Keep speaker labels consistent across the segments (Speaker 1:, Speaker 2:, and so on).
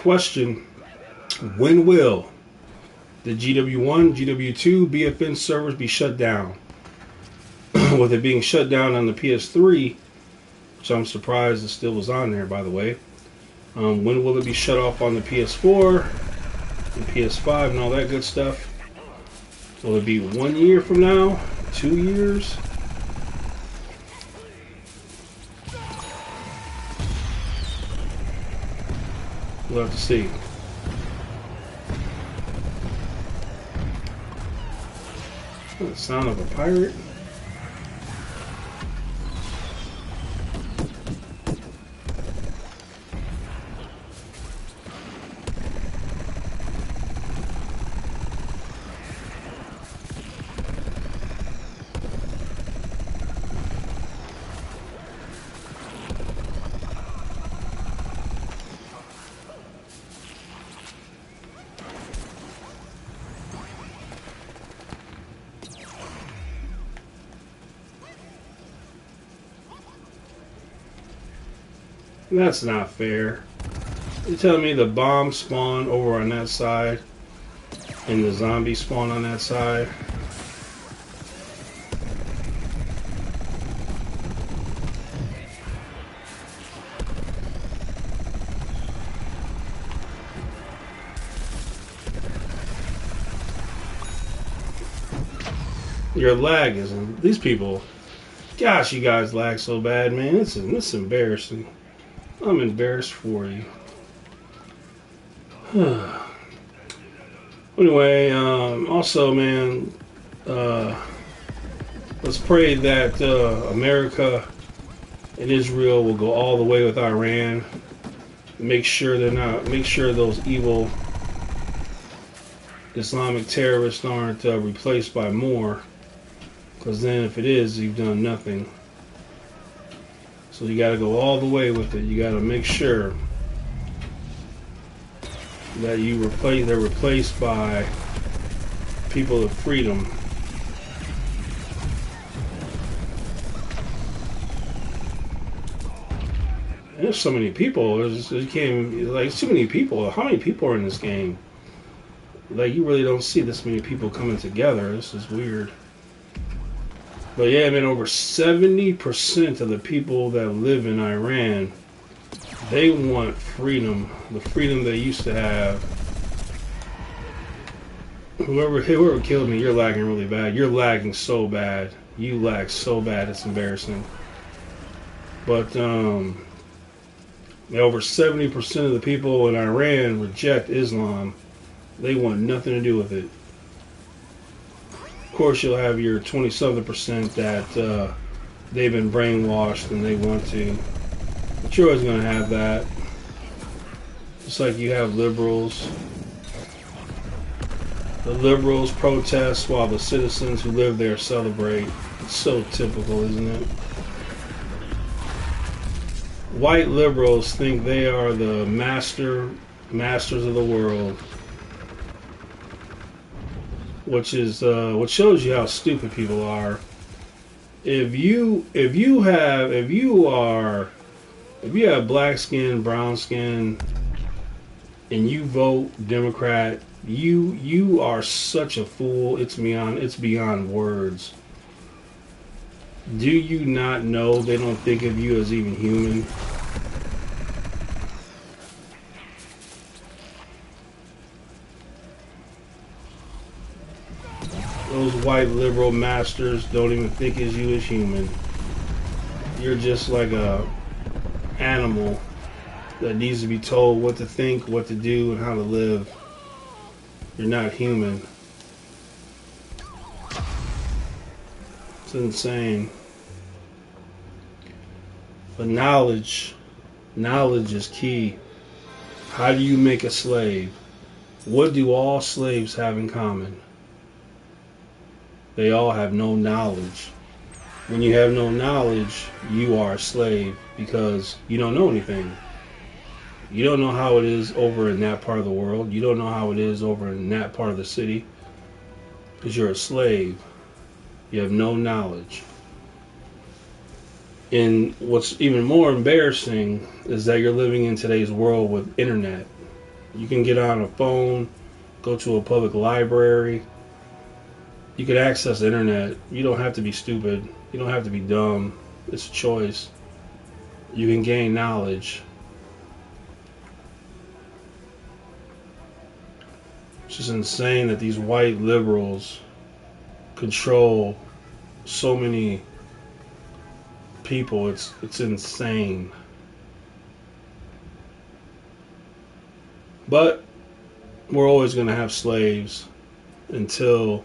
Speaker 1: question: when will the GW1, GW2, BFN servers be shut down? With it being shut down on the PS3, which I'm surprised it still was on there, by the way. When will it be shut off on the PS4 and PS5 and all that good stuff? Will it be 1 year from now? 2 years? We'll have to see. The sound of a pirate. That's not fair. You're telling me the bombs spawn over on that side and the zombies spawn on that side? Your lag isn't. These people, gosh, you guys lag so bad, man. It's embarrassing. I'm embarrassed for you. Anyway, also, man, let's pray that America and Israel will go all the way with Iran. Make sure those evil Islamic terrorists aren't replaced by more. Because then, if it is, you've done nothing. So you got to go all the way with it. You got to make sure that they're replaced by people of freedom. And there's so many people. There's too many people. How many people are in this game? Like, you really don't see this many people coming together. This is weird. But yeah, I mean, over 70% of the people that live in Iran, they want freedom, the freedom they used to have. Whoever killed me, you're lagging really bad. You're lagging so bad. You lag so bad, it's embarrassing. But over 70% of the people in Iran reject Islam. They want nothing to do with it. Of course, you'll have your 20-something% that they've been brainwashed and they want to. But you're always going to have that. Just like you have liberals. The liberals protest while the citizens who live there celebrate. It's so typical, isn't it? White liberals think they are the masters of the world. Which is what shows you how stupid people are. If you have black skin, brown skin, and you vote Democrat, you are such a fool. It's beyond words. Do you not know they don't think of you as even human? Those white liberal masters don't even think of you as human. You're just like a animal that needs to be told what to think, what to do, and how to live. You're not human. It's insane. But knowledge is key. How do you make a slave? What do all slaves have in common? They all have no knowledge. When you have no knowledge, you are a slave because you don't know anything. You don't know how it is over in that part of the world. You don't know how it is over in that part of the city because you're a slave. You have no knowledge. And what's even more embarrassing is that you're living in today's world with internet. You can get on a phone, go to a public library. You can access the internet. You don't have to be stupid. You don't have to be dumb. It's a choice. You can gain knowledge. It's just insane that these white liberals control so many people. It's insane. But we're always going to have slaves until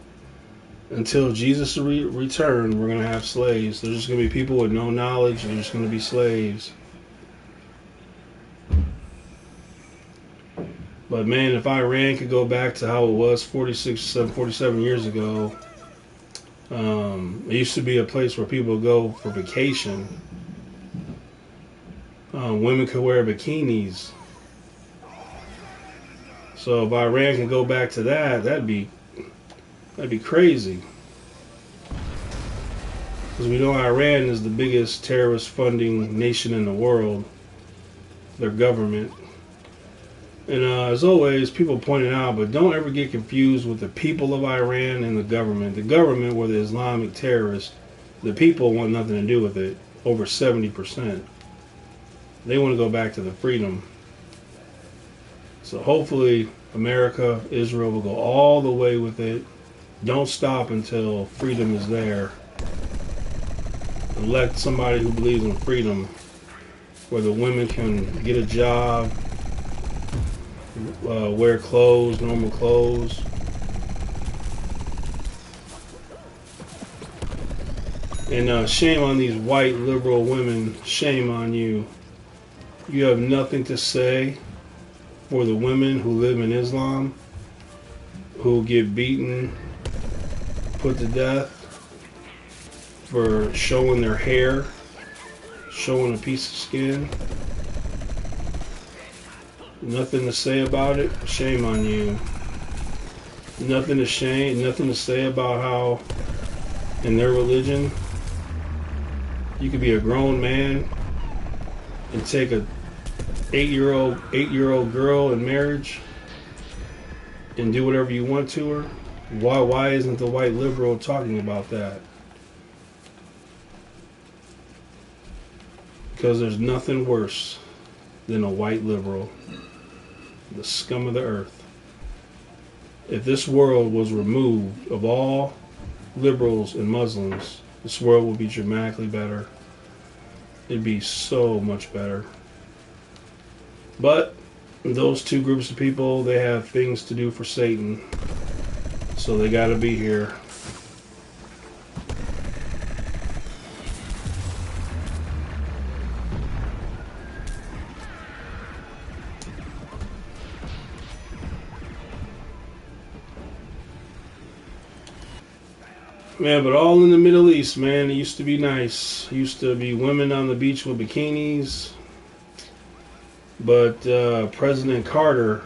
Speaker 1: Jesus returns. We're going to have slaves. There's just going to be people with no knowledge, and there's going to be slaves. But man, if Iran could go back to how it was 47 years ago, it used to be a place where people go for vacation. Women could wear bikinis. So if Iran can go back to that, that'd be crazy. Because we know Iran is the biggest terrorist funding nation in the world. Their government. And as always, people pointed out, but don't ever get confused with the people of Iran and the government. The government were the Islamic terrorists. The people want nothing to do with it. Over 70%. They want to go back to the freedom. So hopefully America, Israel will go all the way with it. Don't stop until freedom is there. Elect somebody who believes in freedom, where the women can get a job, wear clothes, normal clothes. And shame on these white liberal women. Shame on you. You have nothing to say for the women who live in Islam, who get beaten, put to death for showing their hair, showing a piece of skin. Nothing to say about it. Shame on you. Nothing to say about how in their religion you could be a grown man and take a 8-year-old girl in marriage and do whatever you want to her. Why isn't the white liberal talking about that? Because there's nothing worse than a white liberal. The scum of the earth. If this world was removed of all liberals and Muslims, this world would be dramatically better. It'd be so much better. But those two groups of people, they have things to do for Satan. So they gotta be here. Man, but all in the Middle East, man. It used to be nice. It used to be women on the beach with bikinis. But President Carter,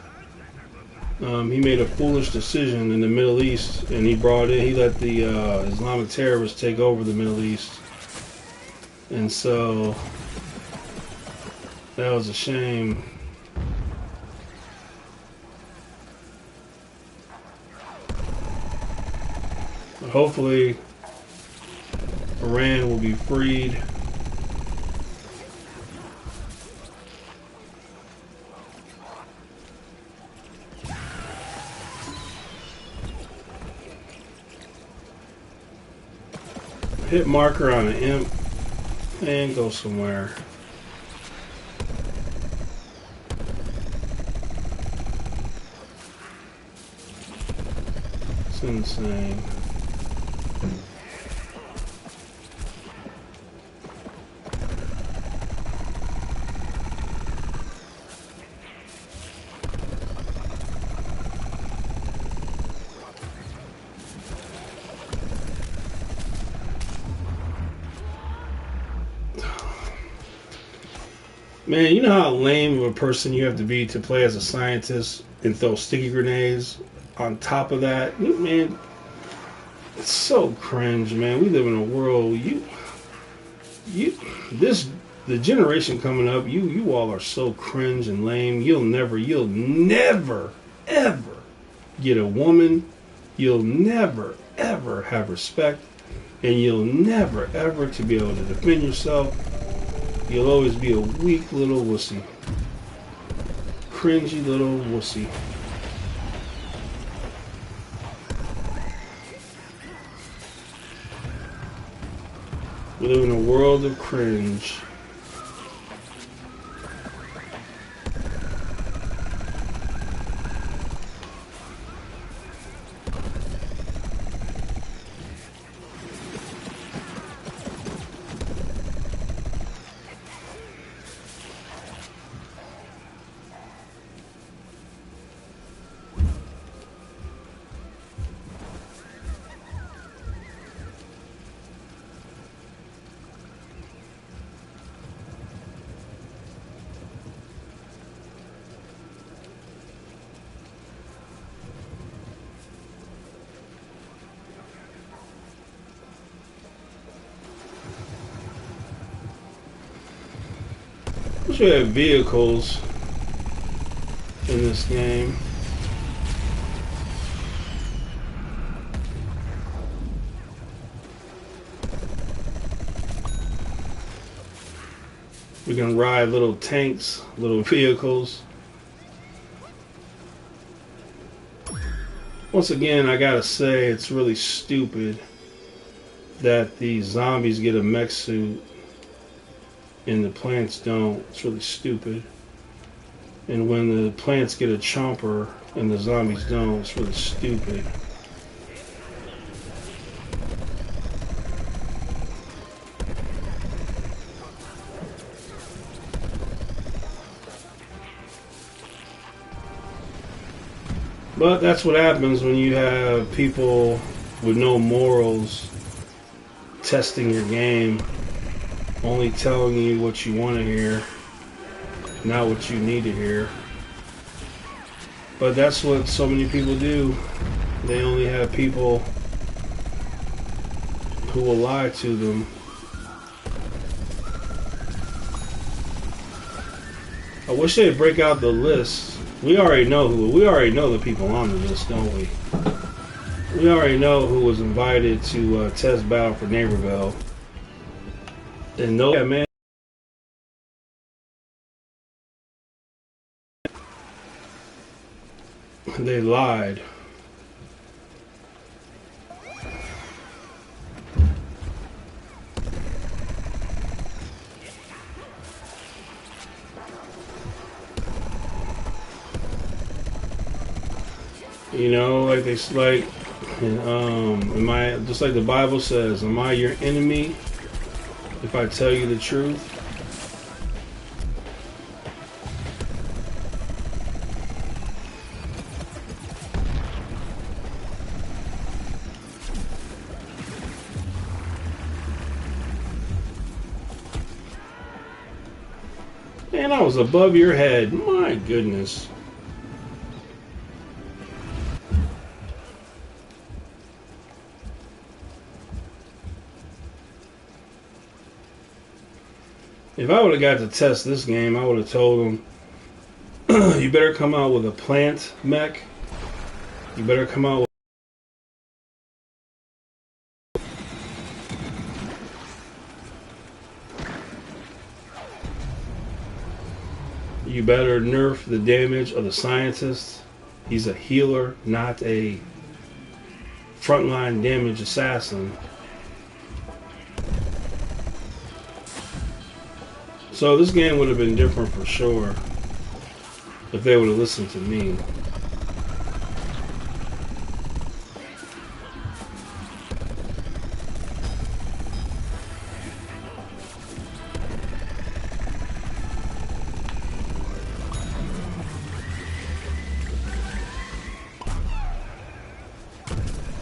Speaker 1: he made a foolish decision in the Middle East, and he let the Islamic terrorists take over the Middle East. And so that was a shame. Hopefully, Iran will be freed. Hit marker on an imp and go somewhere. It's insane. Man, you know how lame of a person you have to be to play as a scientist and throw sticky grenades on top of that? Man, it's so cringe, man. We live in a world, this the generation coming up, you all are so cringe and lame. You'll never, ever get a woman. You'll never, ever have respect. And you'll never, ever to be able to defend yourself. You'll always be a weak little wussy. Cringy little wussy. We live in a world of cringe. We have vehicles in this game. We can ride little tanks, little vehicles. Once again, I gotta say, it's really stupid that the zombies get a mech suit and the plants don't. It's really stupid. And when the plants get a chomper and the zombies don't, it's really stupid. But that's what happens when you have people with no morals testing your game, only telling you what you want to hear, not what you need to hear. But that's what so many people do. They only have people who will lie to them. I wish they'd break out the list. We already know the people on the list, don't we? We already know who was invited to test battle for Neighborville. And no, yeah, man. They lied. You know, like am I, just like the Bible says, am I your enemy if I tell you the truth? Man, I was above your head. My goodness. If I would have got to test this game, I would have told them, you better come out with a plant mech. You better come out with... You better nerf the damage of the scientist. He's a healer, not a frontline damage assassin. So this game would have been different for sure if they would have listened to me.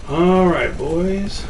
Speaker 1: All right, boys.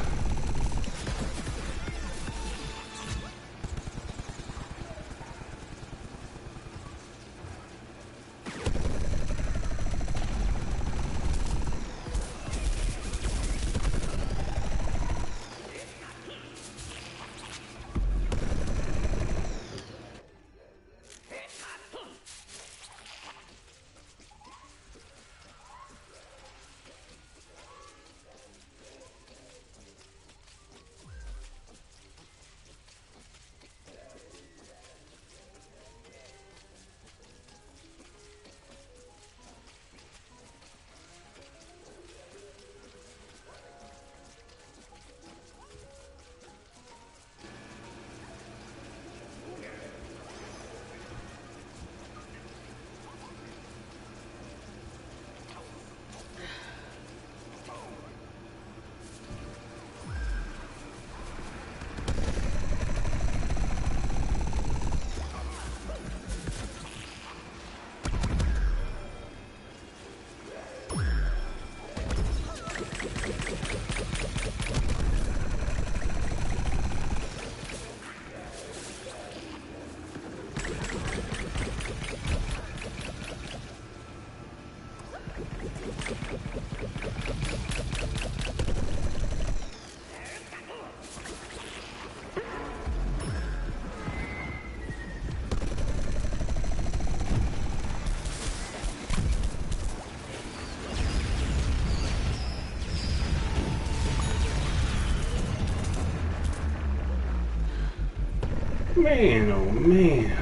Speaker 1: Man, oh man.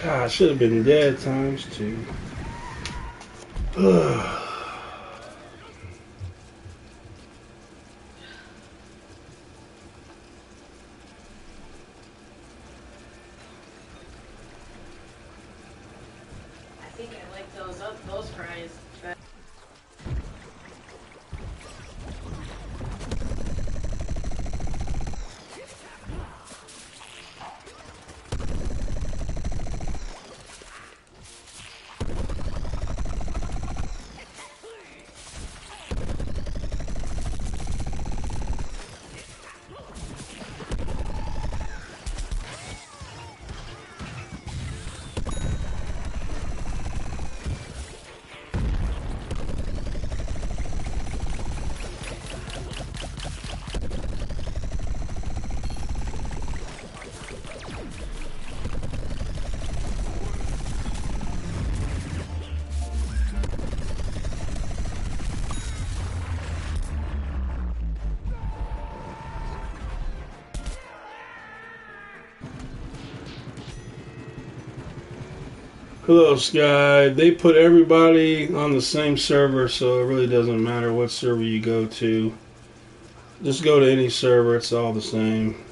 Speaker 1: God, I should have been dead times two.
Speaker 2: I think I like those fries. But
Speaker 1: Hello, Sky. They put everybody on the same server, so it really doesn't matter what server you go to. Just go to any server, it's all the same.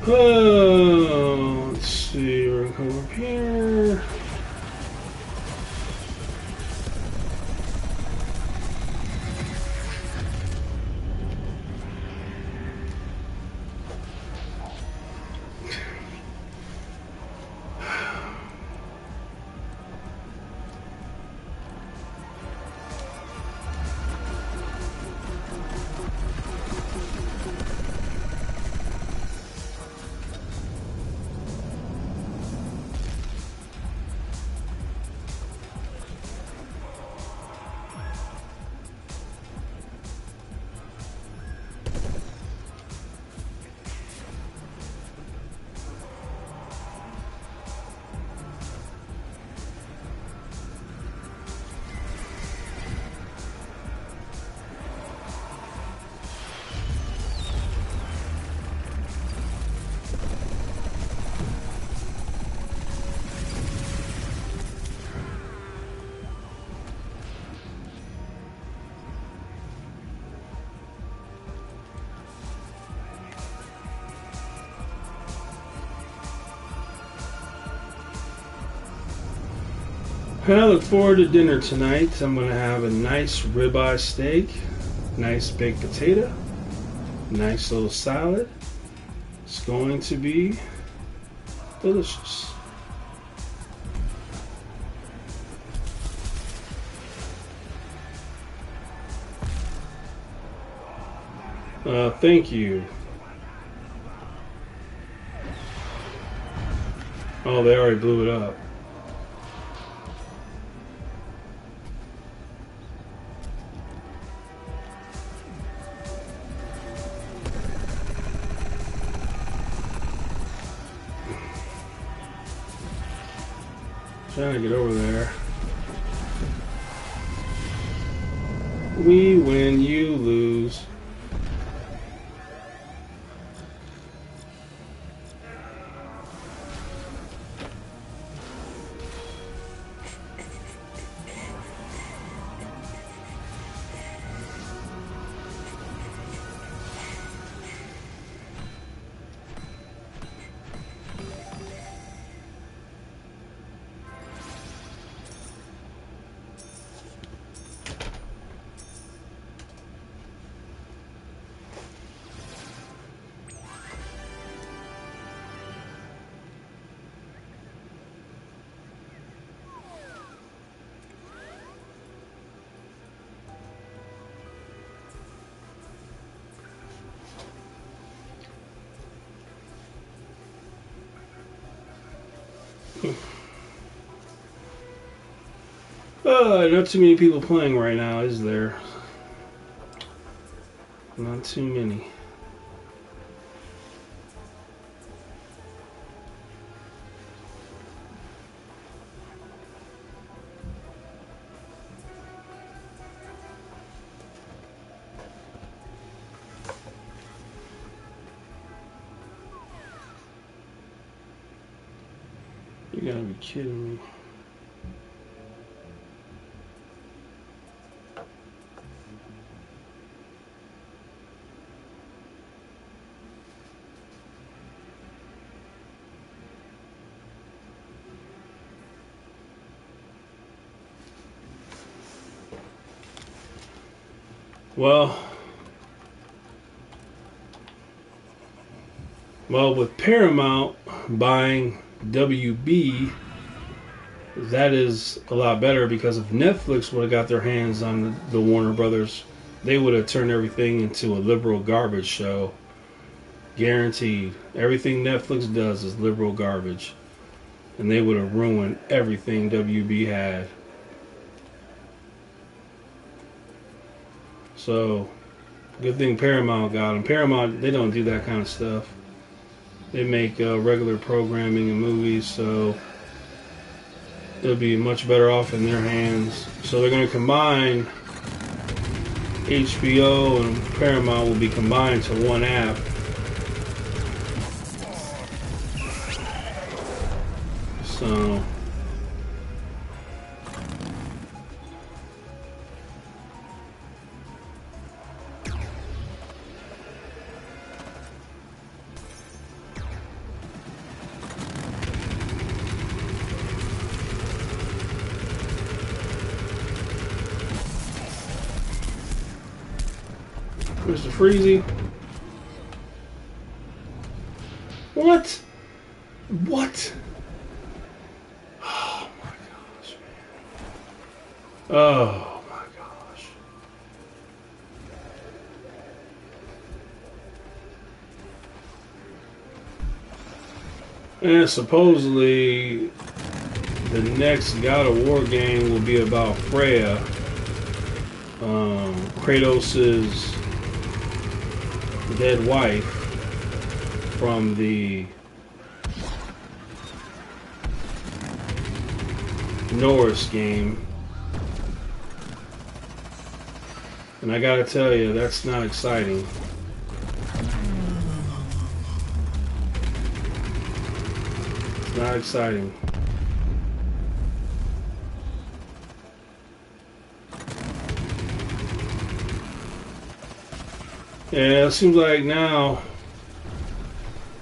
Speaker 1: Oh, let's see. We're gonna come up here. I look forward to dinner tonight. I'm going to have a nice ribeye steak, nice baked potato, nice little salad. It's going to be delicious. Thank you. Oh, they already blew it up. Trying to get over there. We win, you lose. Not too many people playing right now, is there? Not too many. You gotta be kidding me. Well, with Paramount buying WB, that is a lot better, because if Netflix would have got their hands on the Warner Brothers, they would have turned everything into a liberal garbage show. Guaranteed. Everything Netflix does is liberal garbage. And they would have ruined everything WB had. So, good thing Paramount got them. Paramount, they don't do that kind of stuff. They make regular programming and movies, so it'll be much better off in their hands. So they're going to combine HBO and Paramount will be combined to one app. So Mr. Freezy. What? What? Oh my gosh, man. Oh my gosh. And supposedly the next God of War game will be about Freya, Kratos' dead wife from the Norse game. And I gotta tell you, that's not exciting. It's not exciting. Yeah, it seems like now,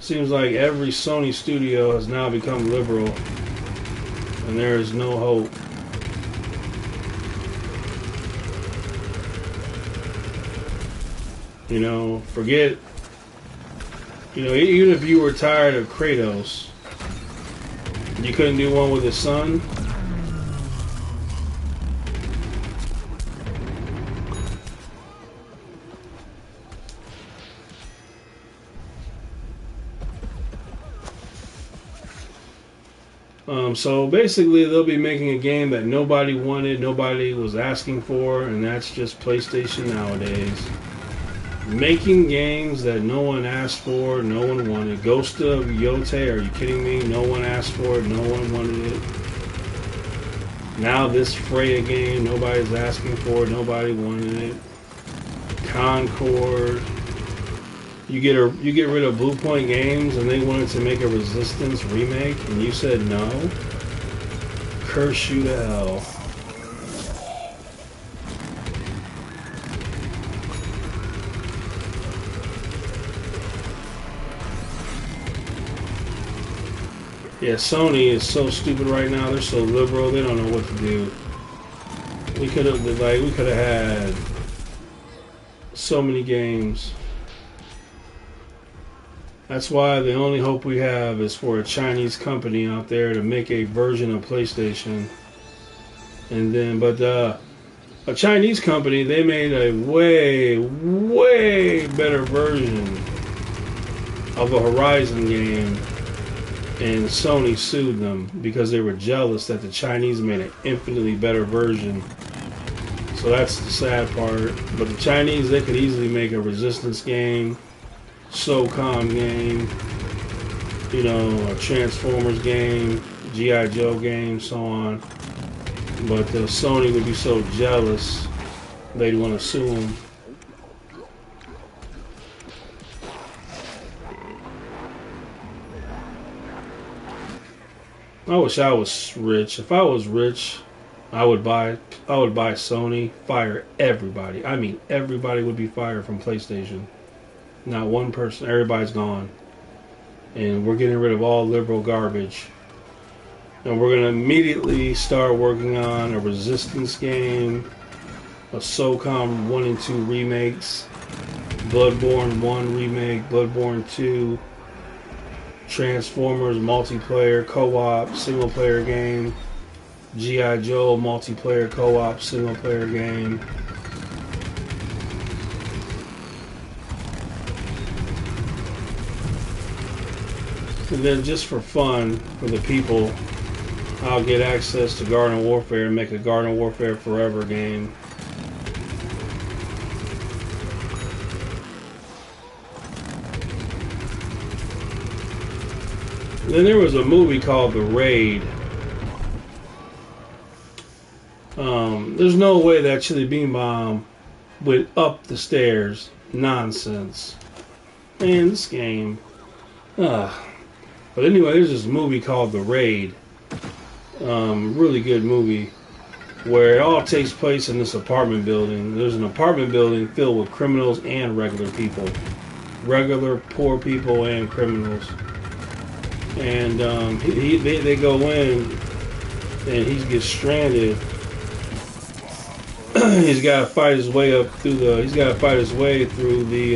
Speaker 1: every Sony studio has now become liberal, and there is no hope. You know, forget, you know, even if you were tired of Kratos, you couldn't do one with his son. So basically they'll be making a game that nobody wanted, nobody was asking for, and that's just PlayStation nowadays. Making games that no one asked for, no one wanted. Ghost of Yote, are you kidding me? No one asked for it, no one wanted it. Now this Freya game, nobody's asking for it, nobody wanted it. Concord. You get rid of Blue Point Games and they wanted to make a Resistance remake and you said no? Curse you to hell. Yeah, Sony is so stupid right now. They're so liberal. They don't know what to do. We could have had so many games. That's why the only hope we have is for a Chinese company out there to make a version of PlayStation. And then, but a Chinese company, they made a way better version of a Horizon game. And Sony sued them because they were jealous that the Chinese made an infinitely better version. So that's the sad part. But the Chinese, they could easily make a Resistance game, SOCOM game, you know, a Transformers game, G.I. Joe game, so on. But Sony would be so jealous, they'd want to sue them. I wish I was rich. If I was rich, I would buy Sony, fire everybody. I mean, everybody would be fired from PlayStation. Not one person. Everybody's gone. And we're getting rid of all liberal garbage. And we're going to immediately start working on a Resistance game, a SOCOM 1 and 2 remakes, Bloodborne 1 remake, Bloodborne 2, Transformers multiplayer co-op single player game, G.I. Joe multiplayer co-op single player game. And then just for fun, for the people, I'll get access to Garden Warfare and make a Garden Warfare Forever game. Then there was a movie called The Raid. There's no way that Chili Bean Bomb went up the stairs. Nonsense. Man, this game. But anyway, there's this movie called The Raid. Really good movie. Where it all takes place in this apartment building. There's an apartment building filled with criminals and regular people. Regular, poor people and criminals. And they go in and he gets stranded he's got to fight his way up through the. He's got to fight his way through the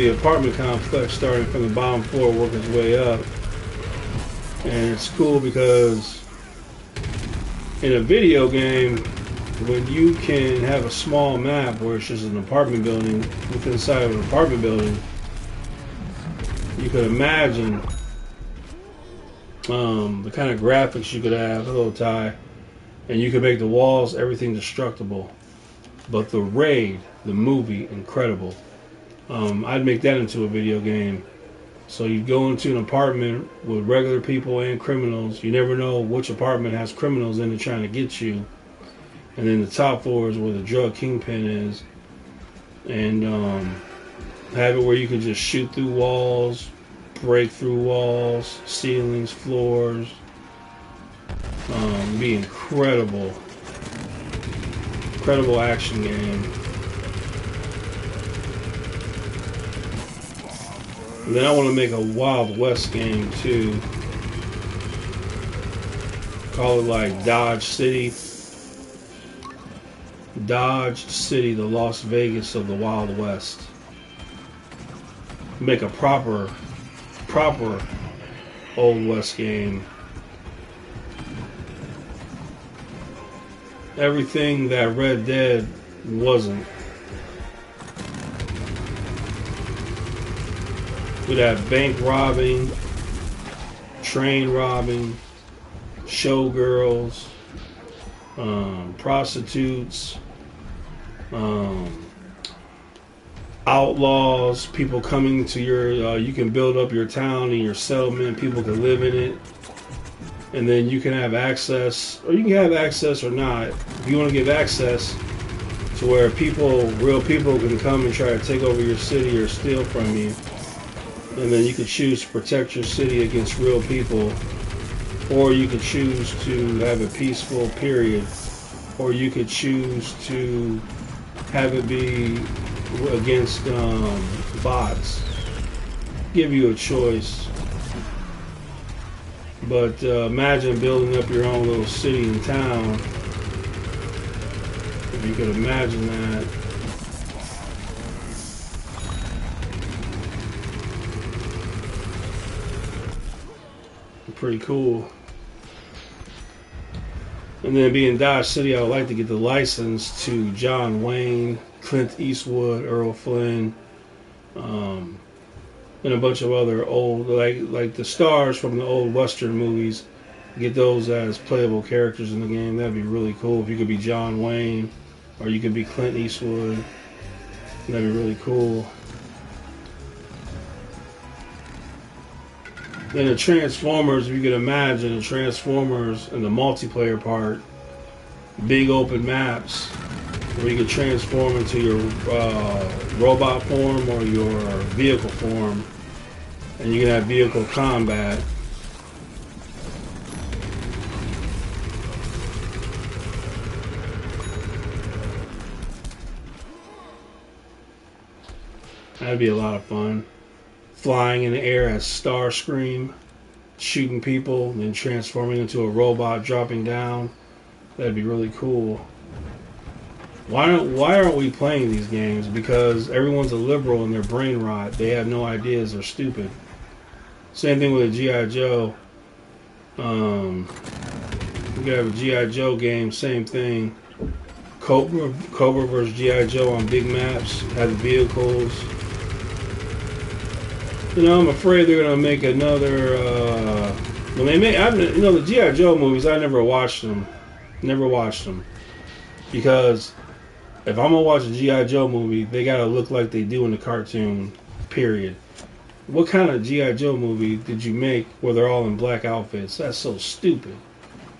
Speaker 1: apartment complex, starting from the bottom floor, work his way up. And it's cool because in a video game, when you can have a small map where it's just an apartment building within inside of an apartment building, you could imagine the kind of graphics you could have. Hello, Ty. And you could make the walls, everything destructible. But the raid, the movie, incredible. I'd make that into a video game. So you go into an apartment with regular people and criminals. You never know which apartment has criminals in it trying to get you. And then the top floor is where the drug kingpin is. And have it where you can just shoot through walls, break through walls, ceilings, floors. Be incredible. Incredible action game. And then I want to make a Wild West game too. Call it like Dodge City. Dodge City, the Las Vegas of the Wild West. Make a proper Old West game. Everything that Red Dead wasn't. We'd have bank robbing, train robbing, showgirls, prostitutes, outlaws, people coming to your, you can build up your town and your settlement, people can live in it, and then you can have access, or you can have access or not. If you want to give access to where people, real people can come and try to take over your city or steal from you, and then you could choose to protect your city against real people, or you could choose to have a peaceful period, or you could choose to have it be against bots. Give you a choice. But imagine building up your own little city and town. If you could imagine that. Pretty cool. And then being Dodge City, I would like to get the license to John Wayne, Clint Eastwood, Earl Flynn, and a bunch of other old, like the stars from the old Western movies. Get those as playable characters in the game. That'd be really cool if you could be John Wayne, or you could be Clint Eastwood. That'd be really cool. Then the Transformers, if you could imagine the Transformers and the multiplayer part, big open maps where you could transform into your robot form or your vehicle form, and you can have vehicle combat. That'd be a lot of fun. Flying in the air as Starscream, shooting people, and then transforming into a robot, dropping down. That'd be really cool. Why aren't we playing these games? Because everyone's a liberal and they're brain rot. They have no ideas. They're stupid. Same thing with a G.I. Joe. We could have a G.I. Joe game. Same thing. Cobra versus G.I. Joe on big maps. Have the vehicles. You know, I'm afraid they're gonna make another. When they make, the G.I. Joe movies, I never watched them. Never watched them, because if I'm gonna watch a G.I. Joe movie, they gotta look like they do in the cartoon. Period. What kind of G.I. Joe movie did you make where they're all in black outfits? That's so stupid.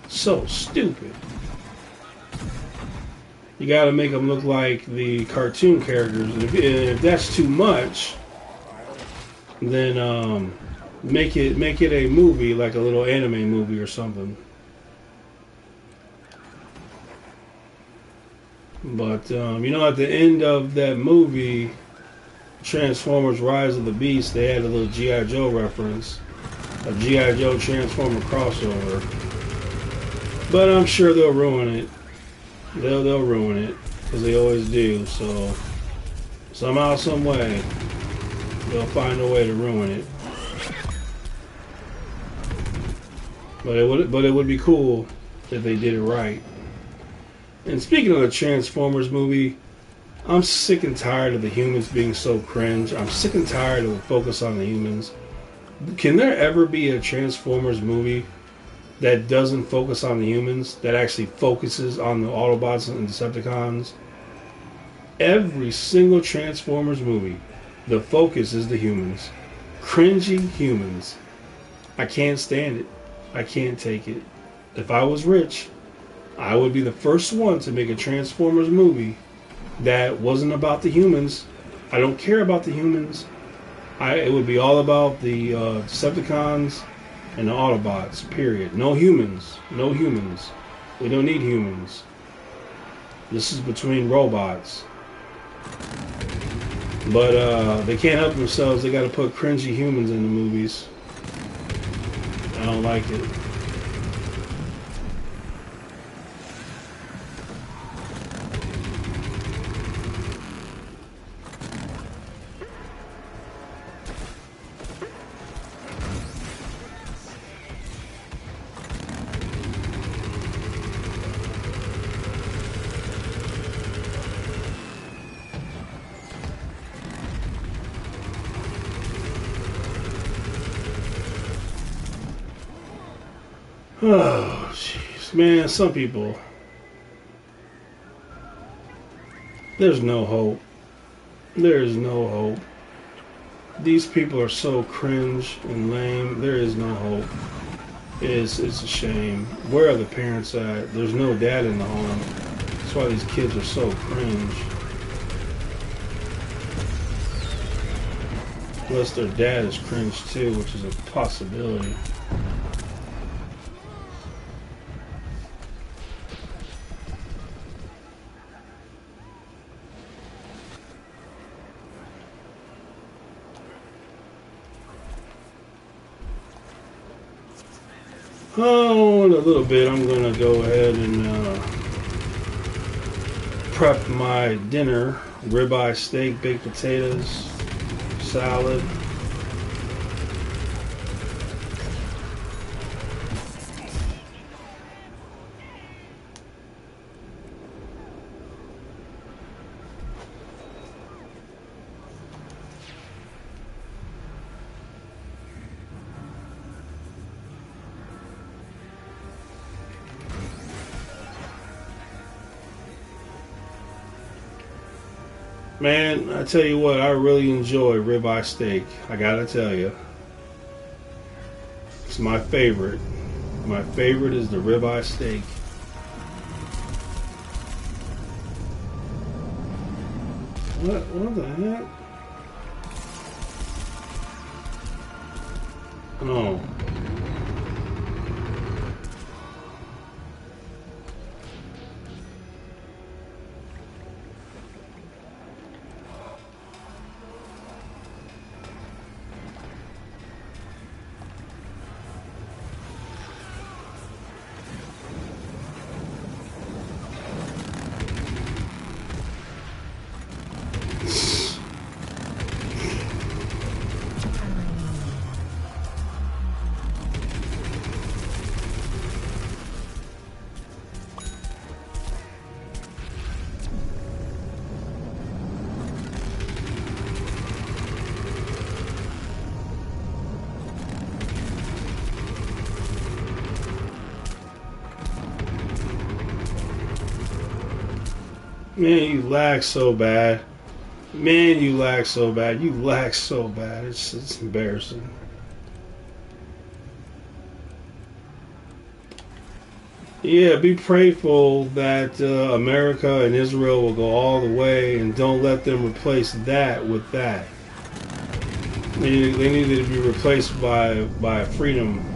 Speaker 1: So stupid. You gotta make them look like the cartoon characters. And if that's too much, then make it a movie, like a little anime movie or something. But at the end of that movie, Transformers: Rise of the Beast, they had a little G.I. Joe reference, a G.I. Joe Transformer crossover. But I'm sure they'll ruin it. They'll ruin it because they always do. So somehow, some way, they'll find a way to ruin it. But it would be cool if they did it right. And speaking of the Transformers movie, I'm sick and tired of the humans being so cringe. I'm sick and tired of the focus on the humans. Can there ever be a Transformers movie that doesn't focus on the humans, that actually focuses on the Autobots and Decepticons? Every single Transformers movie, the focus is the humans. Cringy humans. I can't stand it. I can't take it. If I was rich, I would be the first one to make a Transformers movie that wasn't about the humans. I don't care about the humans. It would be all about the Decepticons and the Autobots, period. No humans. No humans. We don't need humans. This is between robots. But they can't help themselves. They got to put cringy humans in the movies. I don't like it. Oh, jeez. Man, some people... There's no hope. There is no hope. These people are so cringe and lame. There is no hope. It's a shame. Where are the parents at? There's no dad in the home. That's why these kids are so cringe. Unless their dad is cringe too, which is a possibility. Oh, in a little bit, I'm going to go ahead and prep my dinner. Ribeye steak, baked potatoes, salad. Man, I tell you what, I really enjoy ribeye steak. I gotta tell you. It's my favorite. My favorite is the ribeye steak. What the heck? Oh. Man, you lag so bad. Man, you lag so bad. You lag so bad. It's embarrassing. Yeah, be prayerful that America and Israel will go all the way, and don't let them replace that with that. They needed to be replaced by freedom.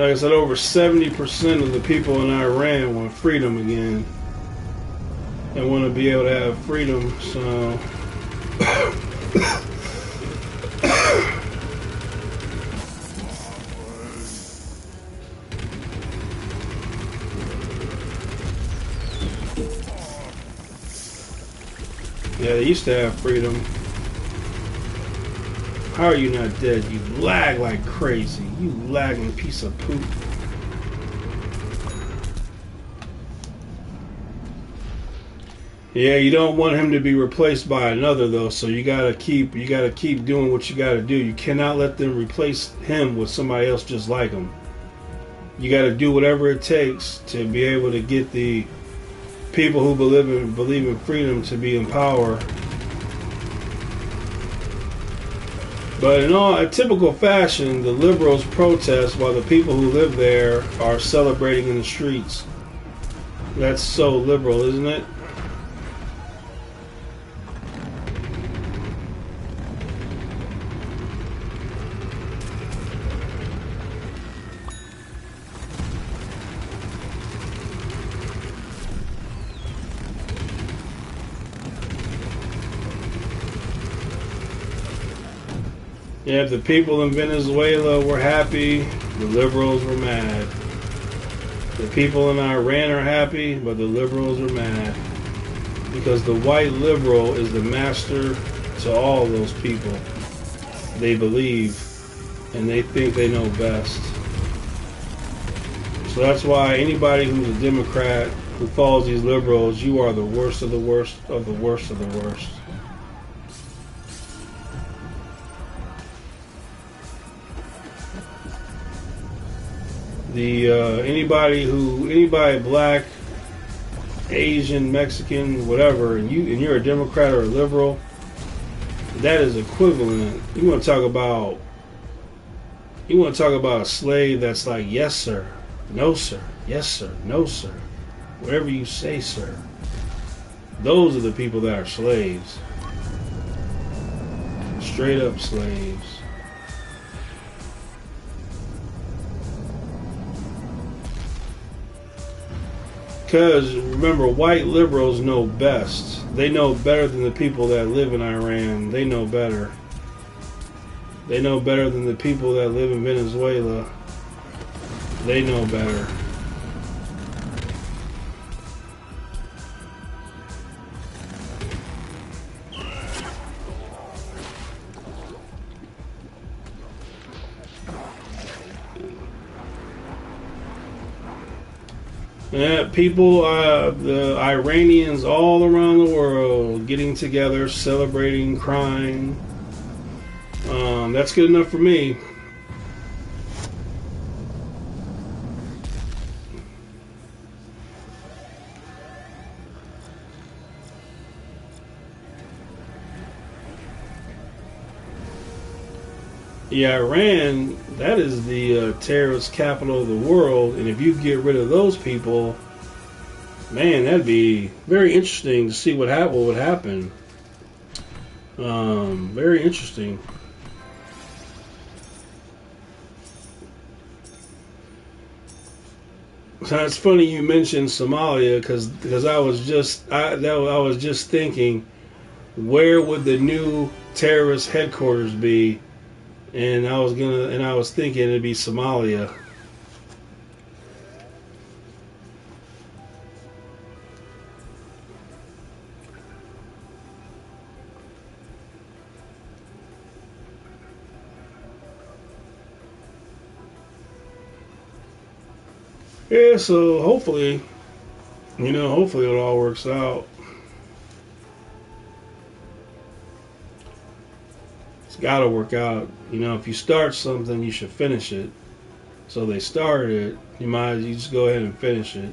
Speaker 1: Like I said, over 70% of the people in Iran want freedom again. They want to be able to have freedom, so... Yeah, they used to have freedom. How are you not dead? You lag like crazy. You lagging piece of poop. Yeah, you don't want him to be replaced by another though, so you gotta keep doing what you gotta do. You cannot let them replace him with somebody else just like him. You gotta do whatever it takes to be able to get the people who believe in freedom to be in power. But in a typical fashion, the liberals protest while the people who live there are celebrating in the streets. That's so liberal, isn't it? Yeah, if the people in Venezuela were happy, the liberals were mad. The people in Iran are happy, but the liberals are mad. Because the white liberal is the master to all those people. They believe, and they think they know best. So that's why anybody who's a Democrat who follows these liberals, you are the worst of the worst of the worst of the worst. Anybody black, Asian, Mexican, whatever, and you're a Democrat or a liberal, that is equivalent. You want to talk about a slave that's like, yes sir, no sir, yes sir, no sir, whatever you say sir. Those are the people that are slaves. Straight up slaves. Because, remember, white liberals know best. They know better than the people that live in Iran. They know better. They know better than the people that live in Venezuela. They know better. Yeah, people, the Iranians all around the world getting together, celebrating, crying. That's good enough for me. Yeah, Iran, that is the terrorist capital of the world, and if you get rid of those people, man, that'd be very interesting to see what would happen. Very interesting. So it's funny you mentioned Somalia because I was just thinking, where would the new terrorist headquarters be? And I was thinking it'd be Somalia. Yeah, so hopefully it all works out. It's got to work out. If you start something, you should finish it. So they started it. You just go ahead and finish it.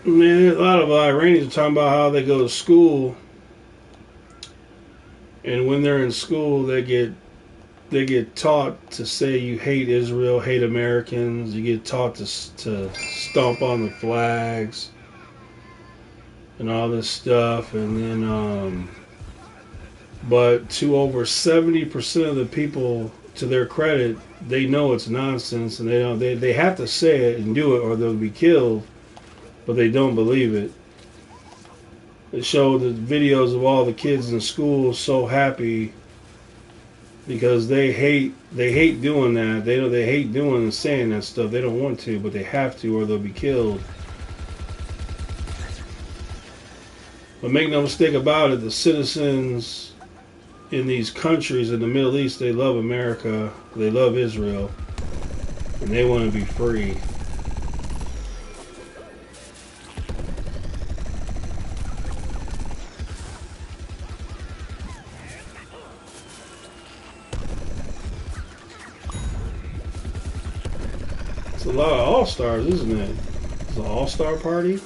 Speaker 1: Man, a lot of Iranians are talking about how they go to school, and when they're in school, they get they get taught to say you hate Israel, hate Americans. You get taught to stomp on the flags and all this stuff, and then but to over 70% of the people, to their credit, they know it's nonsense, and they have to say it and do it or they'll be killed, but they don't believe it. They show the videos of all the kids in school so happy because they hate doing that. They know they hate doing and saying that stuff. They don't want to, but they have to or they'll be killed. But make no mistake about it, the citizens in these countries in the Middle East, they love America, they love Israel, and they want to be free. It's a lot of all-stars, isn't it? It's an all-star party.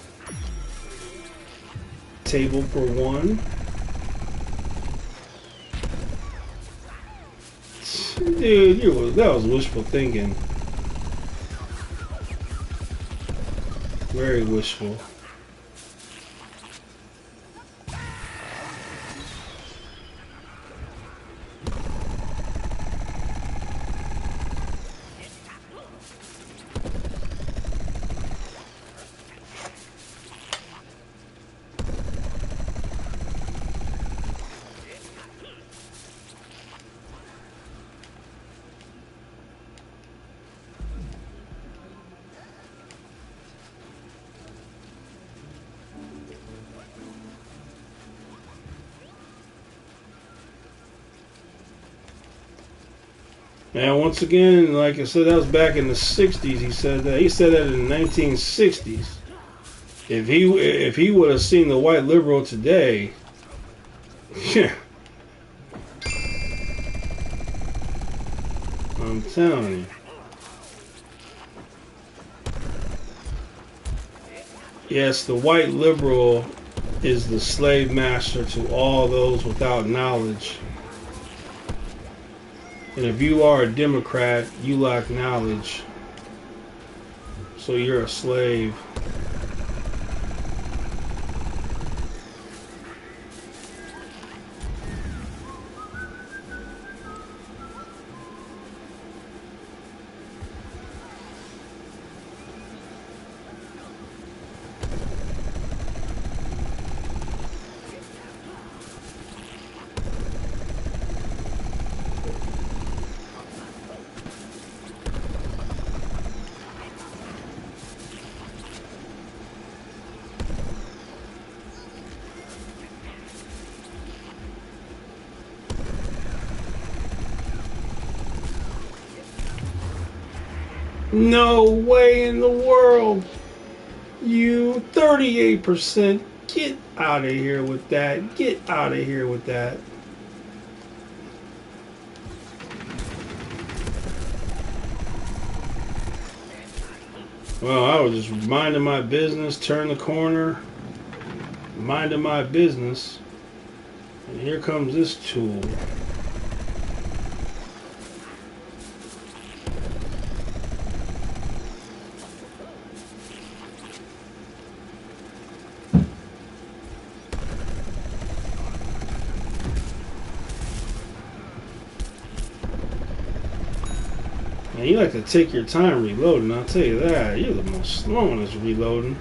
Speaker 1: Table for one. Dude, that was wishful thinking. Very wishful. And once again, like I said, that was back in the 60s. He said that. He said that in the 1960s. If he would have seen the white liberal today, yeah, I'm telling you. Yes, the white liberal is the slave master to all those without knowledge. And if you are a Democrat, you lack knowledge. So you're a slave. No way in the world. You 38%. Get out of here with that. Get out of here with that. Well, I was just minding my business, turn the corner, minding my business, and here comes this tool. Man, you like to take your time reloading, I'll tell you that. You're the most slow one is reloading.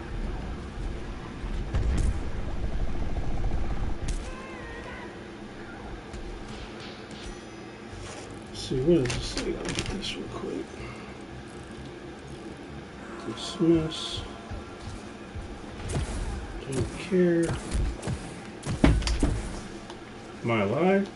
Speaker 1: Let's see, what does this say? I'll get this real quick. Dismiss. Don't care. Am I alive?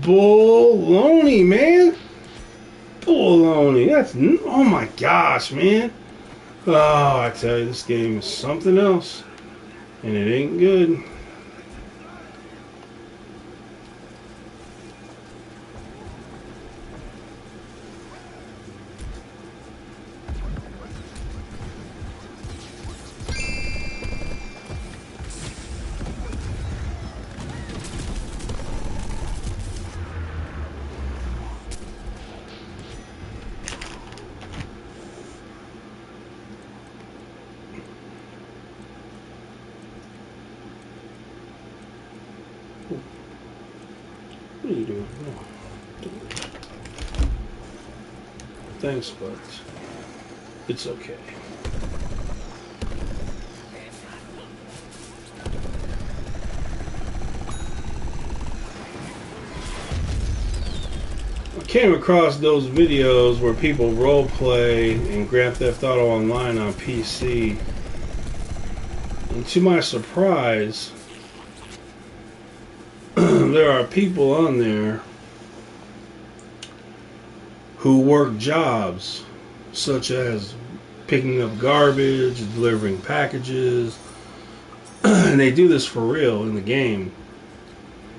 Speaker 1: Baloney, man. Baloney. That's, oh my gosh, man. Oh, I tell you, this game is something else. And it ain't good. What are you doing? No. Thanks, but it's okay. I came across those videos where people role play in Grand Theft Auto Online on PC, and to my surprise, there are people on there who work jobs such as picking up garbage, delivering packages, and they do this for real in the game.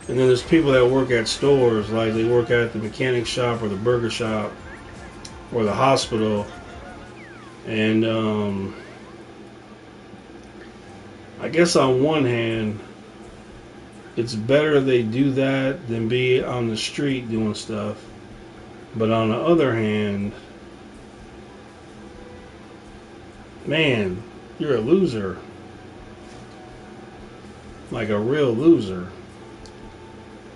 Speaker 1: And then there's people that work at stores, like they work at the mechanic shop or the burger shop or the hospital. And I guess on one hand, it's better they do that than be on the street doing stuff. But on the other hand, man, you're a loser. Like a real loser.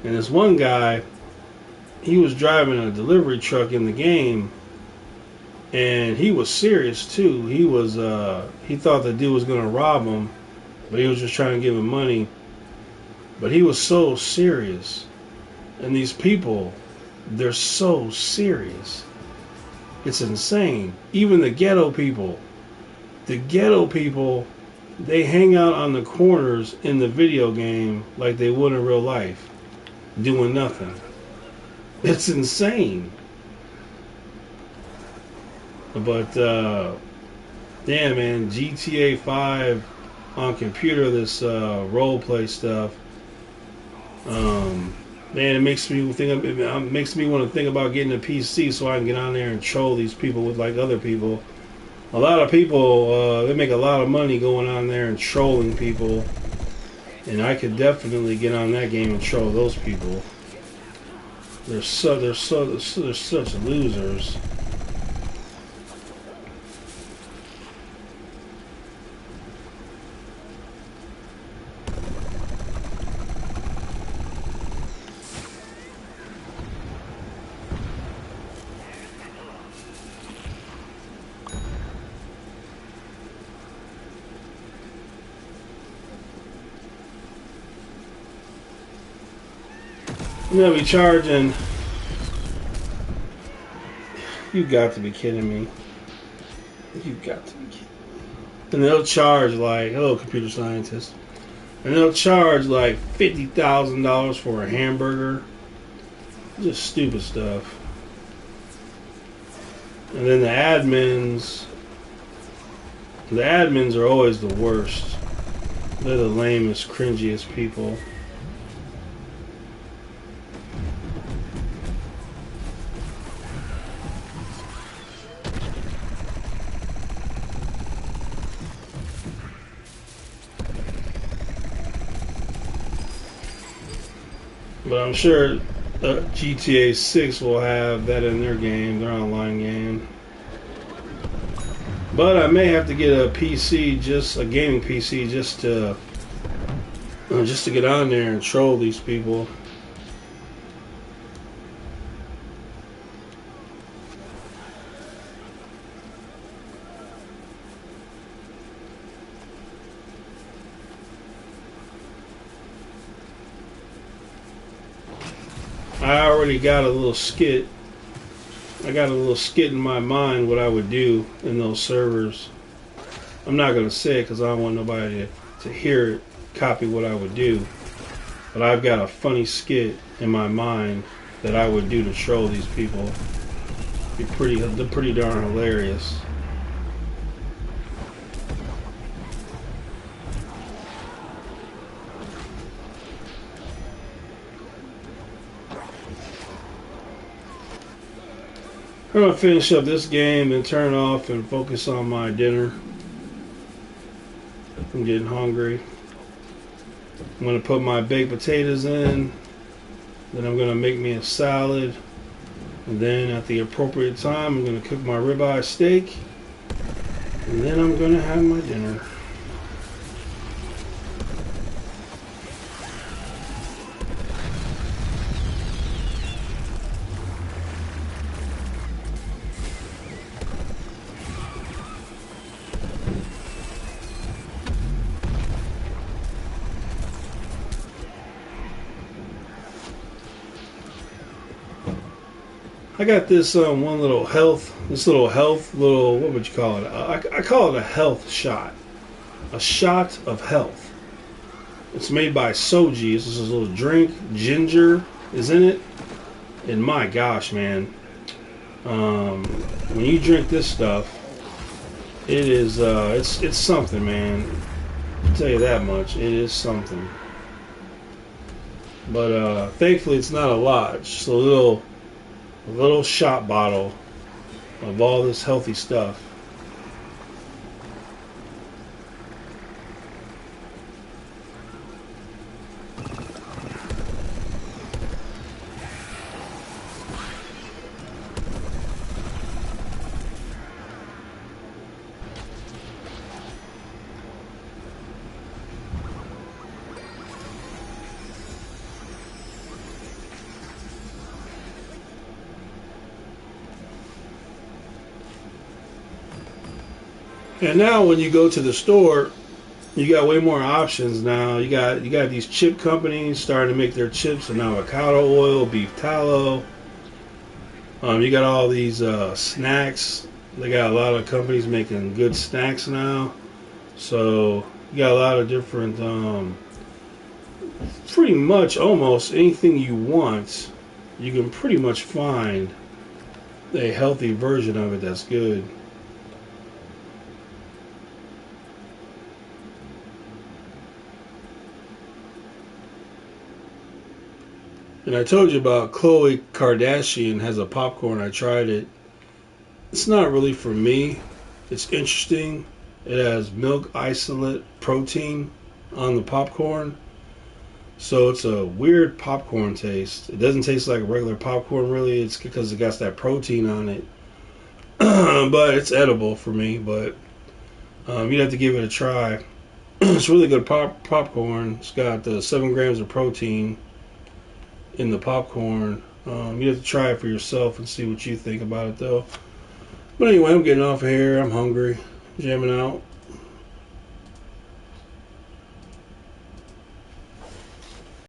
Speaker 1: And this one guy, he was driving a delivery truck in the game, and he was serious too. He was, he thought the dude was gonna rob him, but he was just trying to give him money. But he was so serious. And these people, they're so serious. It's insane. Even the ghetto people, they hang out on the corners in the video game like they would in real life, doing nothing. It's insane. But, damn, man, GTA 5 on computer, this roleplay stuff, man, it makes me think. It makes me want to think about getting a PC so I can get on there and troll these people with like other people. A lot of people, they make a lot of money going on there and trolling people, and I could definitely get on that game and troll those people. They're such losers. I'm gonna be charging. You got to be kidding me. You got to be kidding me. And they'll charge like, hello, computer scientist. And they'll charge like $50,000 for a hamburger. Just stupid stuff. And then the admins are always the worst. They're the lamest, cringiest people. But I'm sure GTA 6 will have that in their game, their online game. But I may have to get a PC, just a gaming PC, just to get on there and troll these people. I already got a little skit. I got a little skit in my mind what I would do in those servers. I'm not going to say it because I don't want nobody to hear it, copy what I would do. But I've got a funny skit in my mind that I would do to troll these people. They're pretty darn hilarious. I'm going to finish up this game and turn off and focus on my dinner. I'm getting hungry. I'm going to put my baked potatoes in. Then I'm going to make me a salad. And then at the appropriate time, I'm going to cook my ribeye steak. And then I'm going to have my dinner. I got this one little health, what would you call it? I call it a health shot. A shot of health. It's made by Soji. It's just a little drink. Ginger is in it. And my gosh, man. When you drink this stuff, it is, it's something, man. I'll tell you that much. It is something. But thankfully it's not a lot. It's just a little shot bottle of all this healthy stuff. And now when you go to the store, you got way more options now. You got these chip companies starting to make their chips in avocado oil, beef tallow. You got all these snacks. They got a lot of companies making good snacks now. So you got a lot of different, pretty much almost anything you want, you can pretty much find a healthy version of it that's good. And I told you about Khloe Kardashian has a popcorn. I tried it. It's not really for me. It's interesting. It has milk isolate protein on the popcorn. So it's a weird popcorn taste. It doesn't taste like regular popcorn really. It's because it got that protein on it. But it's edible for me. But you'd have to give it a try. It's really good popcorn. It's got 7 grams of protein in the popcorn. You have to try it for yourself and see what you think about it though. But anyway, I'm getting off of here. I'm hungry. Jamming out.